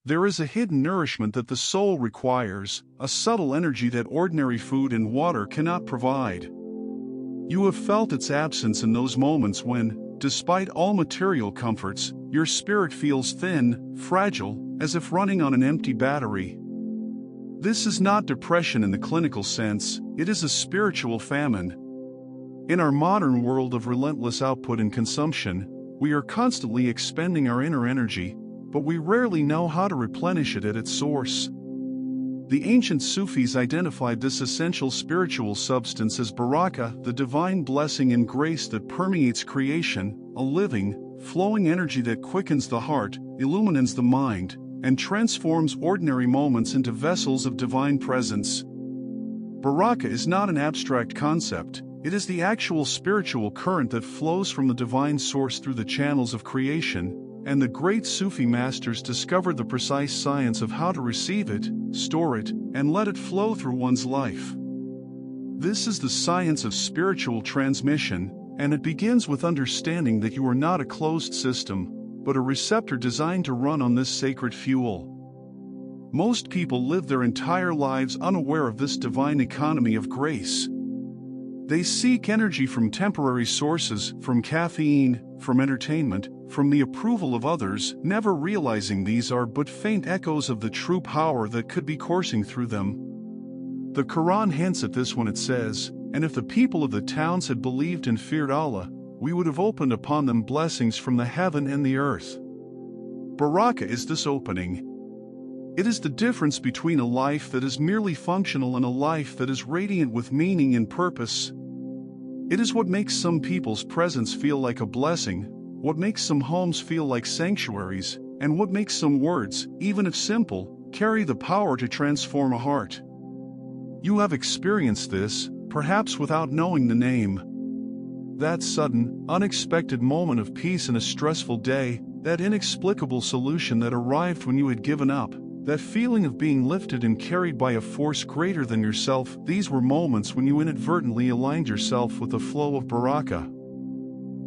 There is a hidden nourishment that the soul requires, a subtle energy that ordinary food and water cannot provide. You have felt its absence in those moments when, despite all material comforts, your spirit feels thin, fragile, as if running on an empty battery. This is not depression in the clinical sense, it is a spiritual famine. In our modern world of relentless output and consumption, we are constantly expending our inner energy, but we rarely know how to replenish it at its source. The ancient Sufis identified this essential spiritual substance as baraka, the divine blessing and grace that permeates creation, a living, flowing energy that quickens the heart, illumines the mind, and transforms ordinary moments into vessels of divine presence. Baraka is not an abstract concept, it is the actual spiritual current that flows from the divine source through the channels of creation, and the great Sufi masters discovered the precise science of how to receive it, store it, and let it flow through one's life. This is the science of spiritual transmission, and it begins with understanding that you are not a closed system, but a receptor designed to run on this sacred fuel. Most people live their entire lives unaware of this divine economy of grace. They seek energy from temporary sources, from caffeine, from entertainment, from the approval of others, never realizing these are but faint echoes of the true power that could be coursing through them. The Quran hints at this when it says, "And if the people of the towns had believed and feared Allah, we would have opened upon them blessings from the heaven and the earth." Baraka is this opening. It is the difference between a life that is merely functional and a life that is radiant with meaning and purpose. It is what makes some people's presence feel like a blessing, what makes some homes feel like sanctuaries, and what makes some words, even if simple, carry the power to transform a heart. You have experienced this, perhaps without knowing the name. That sudden, unexpected moment of peace in a stressful day, that inexplicable solution that arrived when you had given up, that feeling of being lifted and carried by a force greater than yourself, these were moments when you inadvertently aligned yourself with the flow of baraka.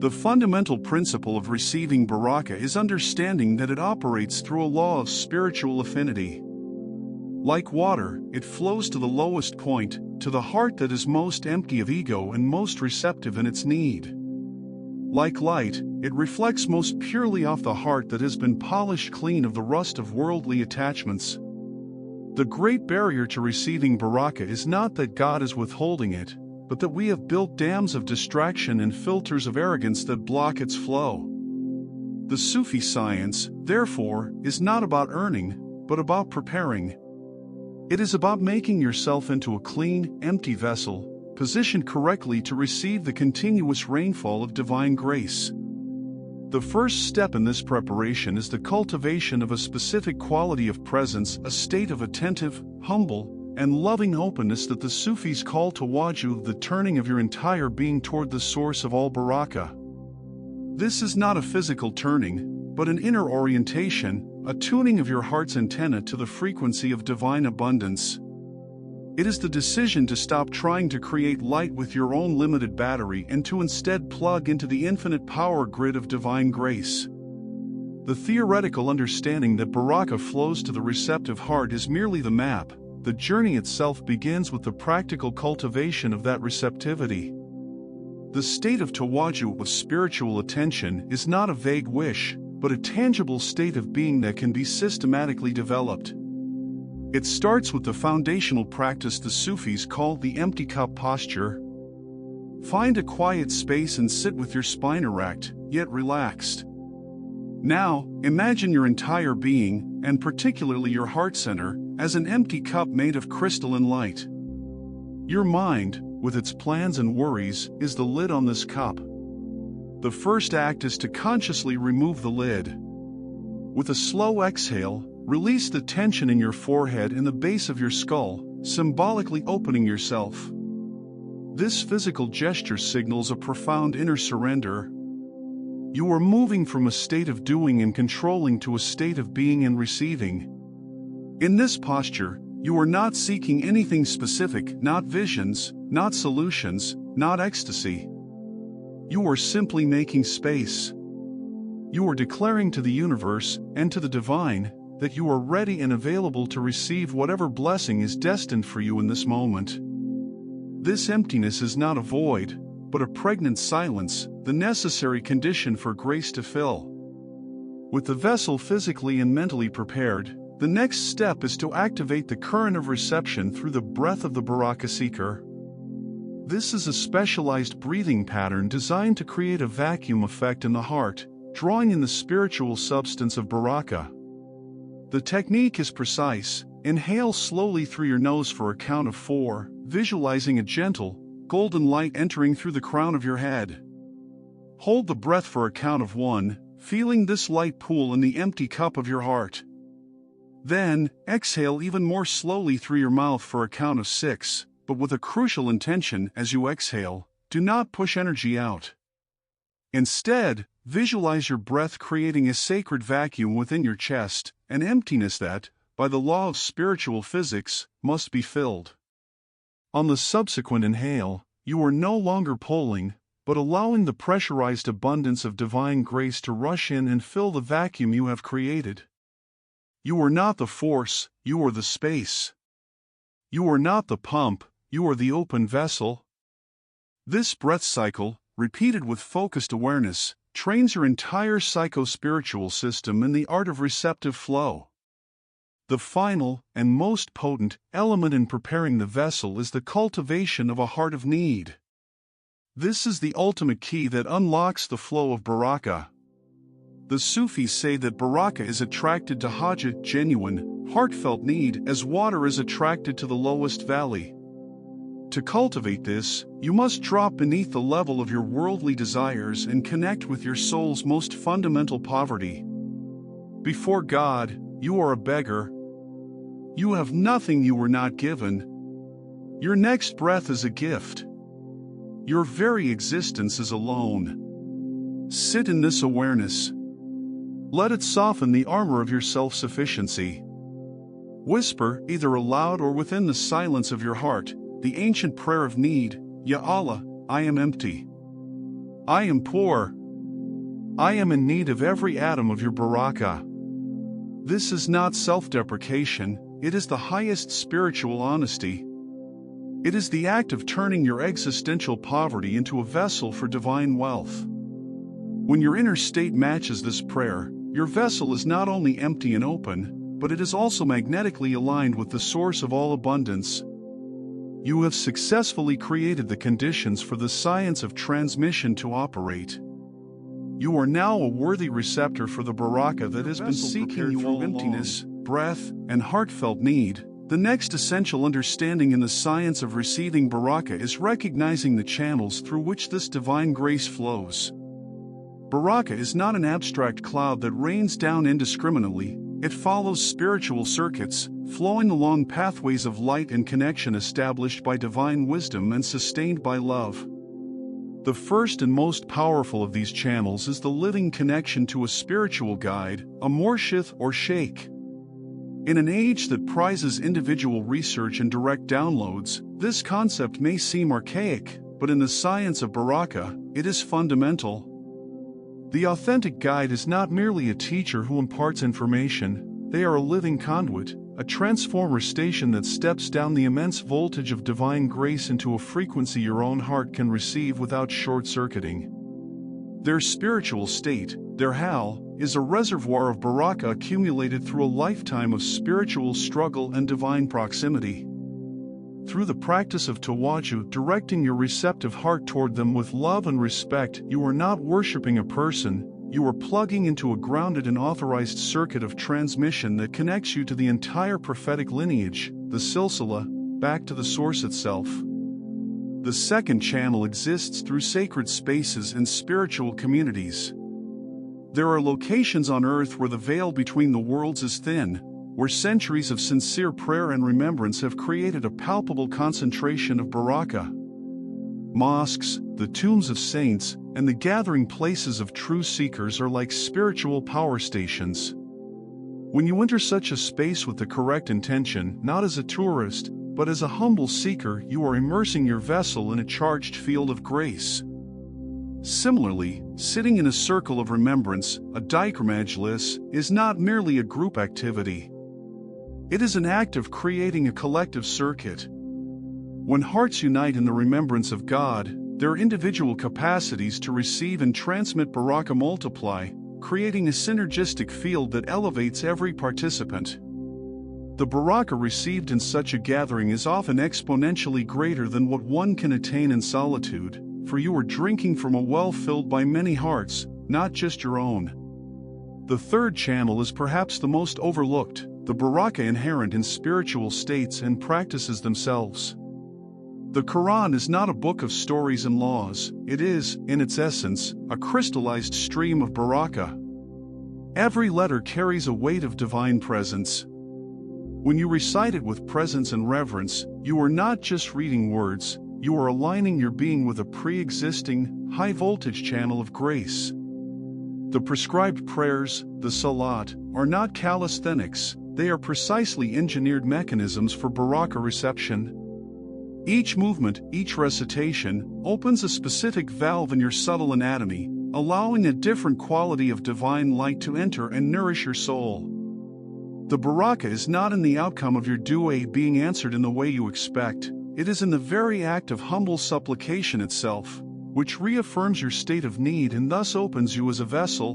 The fundamental principle of receiving baraka is understanding that it operates through a law of spiritual affinity. Like water, it flows to the lowest point, to the heart that is most empty of ego and most receptive in its need. Like light, it reflects most purely off the heart that has been polished clean of the rust of worldly attachments. The great barrier to receiving baraka is not that God is withholding it, but that we have built dams of distraction and filters of arrogance that block its flow. The Sufi science, therefore, is not about earning, but about preparing. It is about making yourself into a clean, empty vessel, positioned correctly to receive the continuous rainfall of divine grace. The first step in this preparation is the cultivation of a specific quality of presence, a state of attentive, humble, and loving openness that the Sufis call Tawajjuh, the turning of your entire being toward the source of all baraka. This is not a physical turning, but an inner orientation, a tuning of your heart's antenna to the frequency of divine abundance. It is the decision to stop trying to create light with your own limited battery and to instead plug into the infinite power grid of divine grace. The theoretical understanding that baraka flows to the receptive heart is merely the map. The journey itself begins with the practical cultivation of that receptivity. The state of Tawajjuh with spiritual attention is not a vague wish, but a tangible state of being that can be systematically developed. It starts with the foundational practice the Sufis call the empty cup posture. Find a quiet space and sit with your spine erect, yet relaxed. Now, imagine your entire being, and particularly your heart center, as an empty cup made of crystalline light. Your mind, with its plans and worries, is the lid on this cup. The first act is to consciously remove the lid. With a slow exhale, release the tension in your forehead and the base of your skull, symbolically opening yourself. This physical gesture signals a profound inner surrender. You are moving from a state of doing and controlling to a state of being and receiving. In this posture, you are not seeking anything specific, not visions, not solutions, not ecstasy. You are simply making space. You are declaring to the universe and to the divine that you are ready and available to receive whatever blessing is destined for you in this moment. This emptiness is not a void, but a pregnant silence, the necessary condition for grace to fill. With the vessel physically and mentally prepared, the next step is to activate the current of reception through the breath of the Baraka-Seeker. This is a specialized breathing pattern designed to create a vacuum effect in the heart, drawing in the spiritual substance of Baraka. The technique is precise. Inhale slowly through your nose for a count of 4, visualizing a gentle, golden light entering through the crown of your head. Hold the breath for a count of 1, feeling this light pool in the empty cup of your heart. Then, exhale even more slowly through your mouth for a count of 6, but with a crucial intention as you exhale: do not push energy out. Instead, visualize your breath creating a sacred vacuum within your chest, an emptiness that, by the law of spiritual physics, must be filled. On the subsequent inhale, you are no longer pulling, but allowing the pressurized abundance of divine grace to rush in and fill the vacuum you have created. You are not the force, you are the space. You are not the pump, you are the open vessel. This breath cycle, repeated with focused awareness, trains your entire psycho-spiritual system in the art of receptive flow. The final, and most potent, element in preparing the vessel is the cultivation of a heart of need. This is the ultimate key that unlocks the flow of Baraka. The Sufis say that Baraka is attracted to Hajat, genuine, heartfelt need, as water is attracted to the lowest valley. To cultivate this, you must drop beneath the level of your worldly desires and connect with your soul's most fundamental poverty. Before God, you are a beggar. You have nothing you were not given. Your next breath is a gift. Your very existence is a loan. Sit in this awareness. Let it soften the armor of your self-sufficiency. Whisper, either aloud or within the silence of your heart, the ancient prayer of need: Ya Allah, I am empty. I am poor. I am in need of every atom of your Baraka. This is not self-deprecation, it is the highest spiritual honesty. It is the act of turning your existential poverty into a vessel for divine wealth. When your inner state matches this prayer, your vessel is not only empty and open, but it is also magnetically aligned with the source of all abundance. You have successfully created the conditions for the science of transmission to operate. You are now a worthy receptor for the Baraka that has been seeking you through emptiness, breath, and heartfelt need. The next essential understanding in the science of receiving Baraka is recognizing the channels through which this divine grace flows. Baraka is not an abstract cloud that rains down indiscriminately. It follows spiritual circuits, flowing along pathways of light and connection established by divine wisdom and sustained by love. The first and most powerful of these channels is the living connection to a spiritual guide, a murshid or sheikh. In an age that prizes individual research and direct downloads, this concept may seem archaic, but in the science of Baraka, it is fundamental. The authentic guide is not merely a teacher who imparts information, they are a living conduit, a transformer station that steps down the immense voltage of divine grace into a frequency your own heart can receive without short-circuiting. Their spiritual state, their hal, is a reservoir of Baraka accumulated through a lifetime of spiritual struggle and divine proximity. Through the practice of Tawajjuh, directing your receptive heart toward them with love and respect, you are not worshipping a person, you are plugging into a grounded and authorized circuit of transmission that connects you to the entire prophetic lineage, the silsila, back to the source itself. The second channel exists through sacred spaces and spiritual communities. There are locations on earth where the veil between the worlds is thin, where centuries of sincere prayer and remembrance have created a palpable concentration of Baraka. Mosques, the tombs of saints, and the gathering places of true seekers are like spiritual power stations. When you enter such a space with the correct intention, not as a tourist, but as a humble seeker, you are immersing your vessel in a charged field of grace. Similarly, sitting in a circle of remembrance, a Dhikr majlis, is not merely a group activity. It is an act of creating a collective circuit. When hearts unite in the remembrance of God, their individual capacities to receive and transmit Baraka multiply, creating a synergistic field that elevates every participant. The Baraka received in such a gathering is often exponentially greater than what one can attain in solitude, for you are drinking from a well filled by many hearts, not just your own. The third channel is perhaps the most overlooked, the Baraka inherent in spiritual states and practices themselves. The Quran is not a book of stories and laws, it is, in its essence, a crystallized stream of Baraka. Every letter carries a weight of divine presence. When you recite it with presence and reverence, you are not just reading words, you are aligning your being with a pre-existing, high-voltage channel of grace. The prescribed prayers, the salat, are not calisthenics, they are precisely engineered mechanisms for Baraka reception. Each movement, each recitation, opens a specific valve in your subtle anatomy, allowing a different quality of divine light to enter and nourish your soul. The Baraka is not in the outcome of your dua being answered in the way you expect, it is in the very act of humble supplication itself, which reaffirms your state of need and thus opens you as a vessel.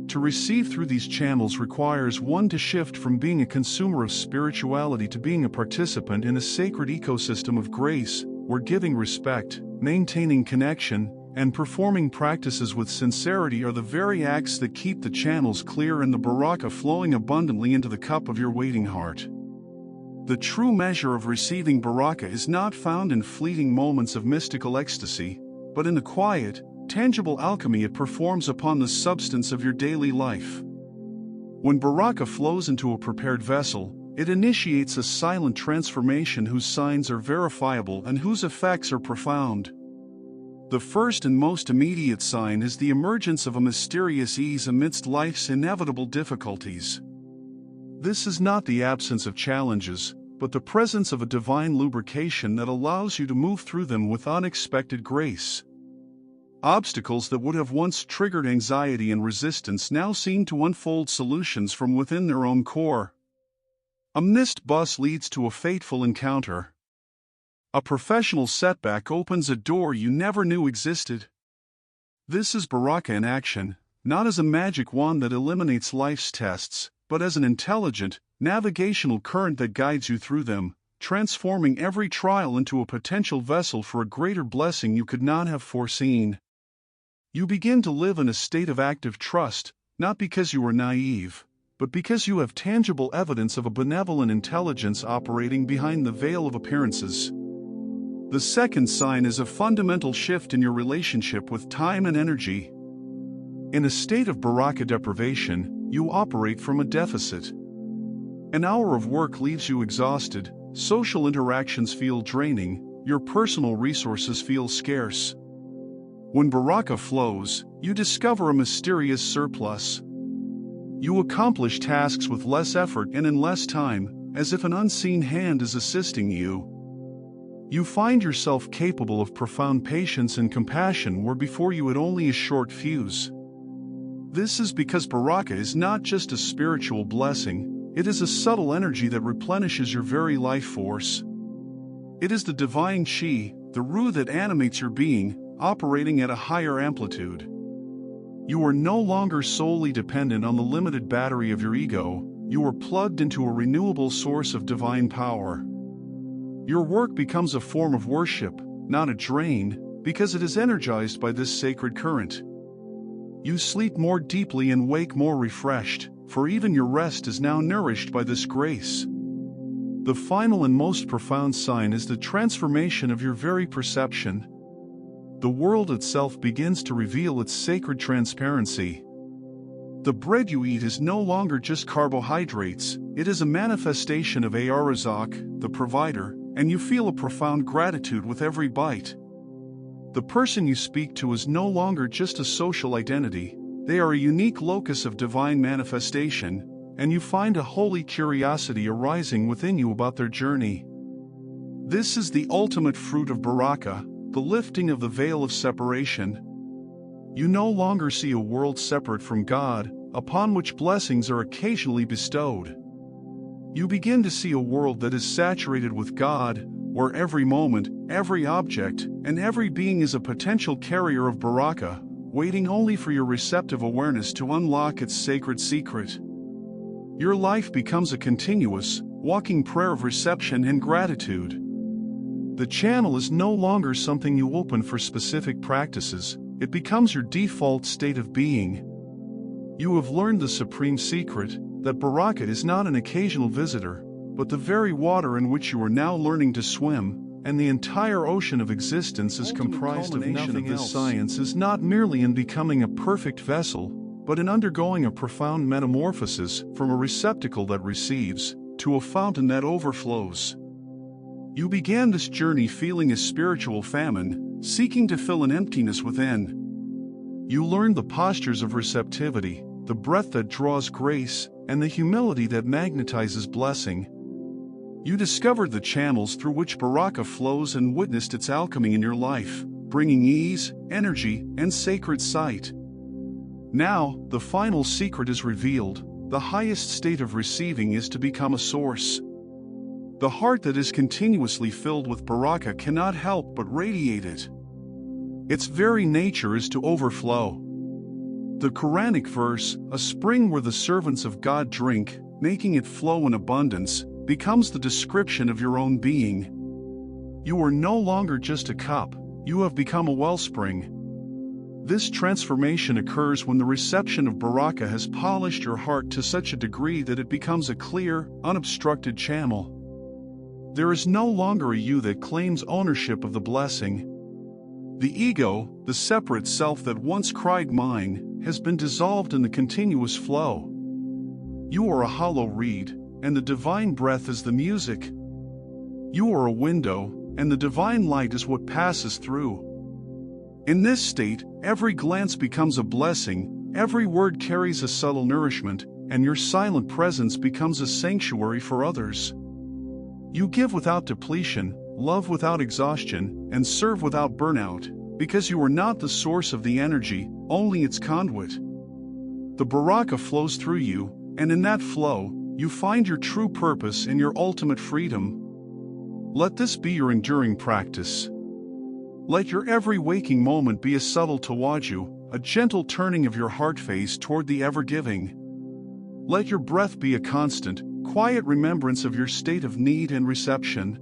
To receive through these channels requires one to shift from being a consumer of spirituality to being a participant in a sacred ecosystem of grace, where giving respect, maintaining connection, and performing practices with sincerity are the very acts that keep the channels clear and the Baraka flowing abundantly into the cup of your waiting heart. The true measure of receiving Baraka is not found in fleeting moments of mystical ecstasy, but in the quiet, tangible alchemy it performs upon the substance of your daily life. When Baraka flows into a prepared vessel, it initiates a silent transformation whose signs are verifiable and whose effects are profound. The first and most immediate sign is the emergence of a mysterious ease amidst life's inevitable difficulties. This is not the absence of challenges, but the presence of a divine lubrication that allows you to move through them with unexpected grace. Obstacles that would have once triggered anxiety and resistance now seem to unfold solutions from within their own core. A missed bus leads to a fateful encounter. A professional setback opens a door you never knew existed. This is Baraka in action, not as a magic wand that eliminates life's tests, but as an intelligent, navigational current that guides you through them, transforming every trial into a potential vessel for a greater blessing you could not have foreseen. You begin to live in a state of active trust, not because you are naive, but because you have tangible evidence of a benevolent intelligence operating behind the veil of appearances. The second sign is a fundamental shift in your relationship with time and energy. In a state of Baraka deprivation, you operate from a deficit. An hour of work leaves you exhausted, social interactions feel draining, your personal resources feel scarce. When Baraka flows, you discover a mysterious surplus. You accomplish tasks with less effort and in less time, as if an unseen hand is assisting you. You find yourself capable of profound patience and compassion where before you had only a short fuse. This is because Baraka is not just a spiritual blessing, it is a subtle energy that replenishes your very life force. It is the divine chi, the Ru that animates your being, operating at a higher amplitude. You are no longer solely dependent on the limited battery of your ego, you are plugged into a renewable source of divine power. Your work becomes a form of worship, not a drain, because it is energized by this sacred current. You sleep more deeply and wake more refreshed, for even your rest is now nourished by this grace. The final and most profound sign is the transformation of your very perception. The world itself begins to reveal its sacred transparency. The bread you eat is no longer just carbohydrates, it is a manifestation of Ar-Razak, the provider, and you feel a profound gratitude with every bite. The person you speak to is no longer just a social identity, they are a unique locus of divine manifestation, and you find a holy curiosity arising within you about their journey. This is the ultimate fruit of Baraka, the lifting of the veil of separation. You no longer see a world separate from God, upon which blessings are occasionally bestowed. You begin to see a world that is saturated with God, where every moment, every object, and every being is a potential carrier of Baraka, waiting only for your receptive awareness to unlock its sacred secret. Your life becomes a continuous, walking prayer of reception and gratitude. The channel is no longer something you open for specific practices, it becomes your default state of being. You have learned the supreme secret, that Baraka is not an occasional visitor, but the very water in which you are now learning to swim, and the entire ocean of existence is comprised of nothing else. Science is not merely in becoming a perfect vessel, but in undergoing a profound metamorphosis from a receptacle that receives, to a fountain that overflows. You began this journey feeling a spiritual famine, seeking to fill an emptiness within. You learned the postures of receptivity, the breath that draws grace, and the humility that magnetizes blessing. You discovered the channels through which Baraka flows and witnessed its alchemy in your life, bringing ease, energy, and sacred sight. Now, the final secret is revealed. The highest state of receiving is to become a source. The heart that is continuously filled with Baraka cannot help but radiate it. Its very nature is to overflow. The Quranic verse, "A spring where the servants of God drink, making it flow in abundance," becomes the description of your own being. You are no longer just a cup, you have become a wellspring. This transformation occurs when the reception of Baraka has polished your heart to such a degree that it becomes a clear, unobstructed channel. There is no longer a you that claims ownership of the blessing. The ego, the separate self that once cried mine, has been dissolved in the continuous flow. You are a hollow reed, and the divine breath is the music. You are a window, and the divine light is what passes through. In this state, every glance becomes a blessing, every word carries a subtle nourishment, and your silent presence becomes a sanctuary for others. You give without depletion, love without exhaustion, and serve without burnout, because you are not the source of the energy, only its conduit. The Baraka flows through you, and in that flow, you find your true purpose and your ultimate freedom. Let this be your enduring practice. Let your every waking moment be a subtle Tawajjuh, a gentle turning of your heart face toward the ever-giving. Let your breath be a constant, quiet remembrance of your state of need and reception.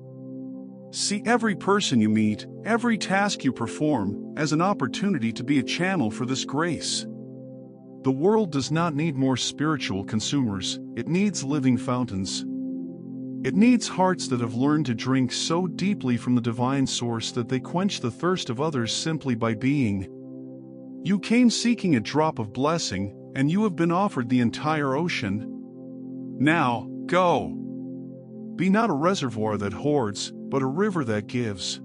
See every person you meet, every task you perform, as an opportunity to be a channel for this grace. The world does not need more spiritual consumers, it needs living fountains. It needs hearts that have learned to drink so deeply from the divine source that they quench the thirst of others simply by being. You came seeking a drop of blessing, and you have been offered the entire ocean. Now, go. Be not a reservoir that hoards, but a river that gives.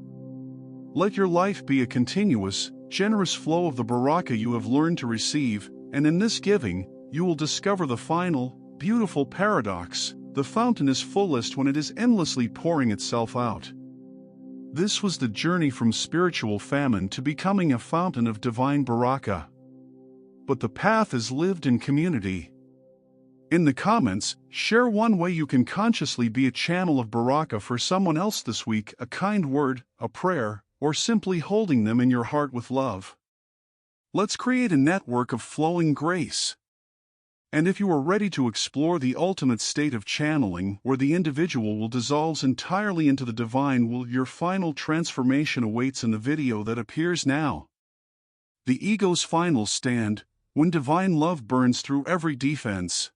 Let your life be a continuous, generous flow of the Baraka you have learned to receive, and in this giving, you will discover the final, beautiful paradox: the fountain is fullest when it is endlessly pouring itself out. This was the journey from spiritual famine to becoming a fountain of divine Baraka. But the path is lived in community. In the comments, share one way you can consciously be a channel of Baraka for someone else this week: a kind word, a prayer, or simply holding them in your heart with love. Let's create a network of flowing grace. And if you are ready to explore the ultimate state of channeling, where the individual will dissolve entirely into the divine, your final transformation awaits in the video that appears now. The ego's final stand, when divine love burns through every defense.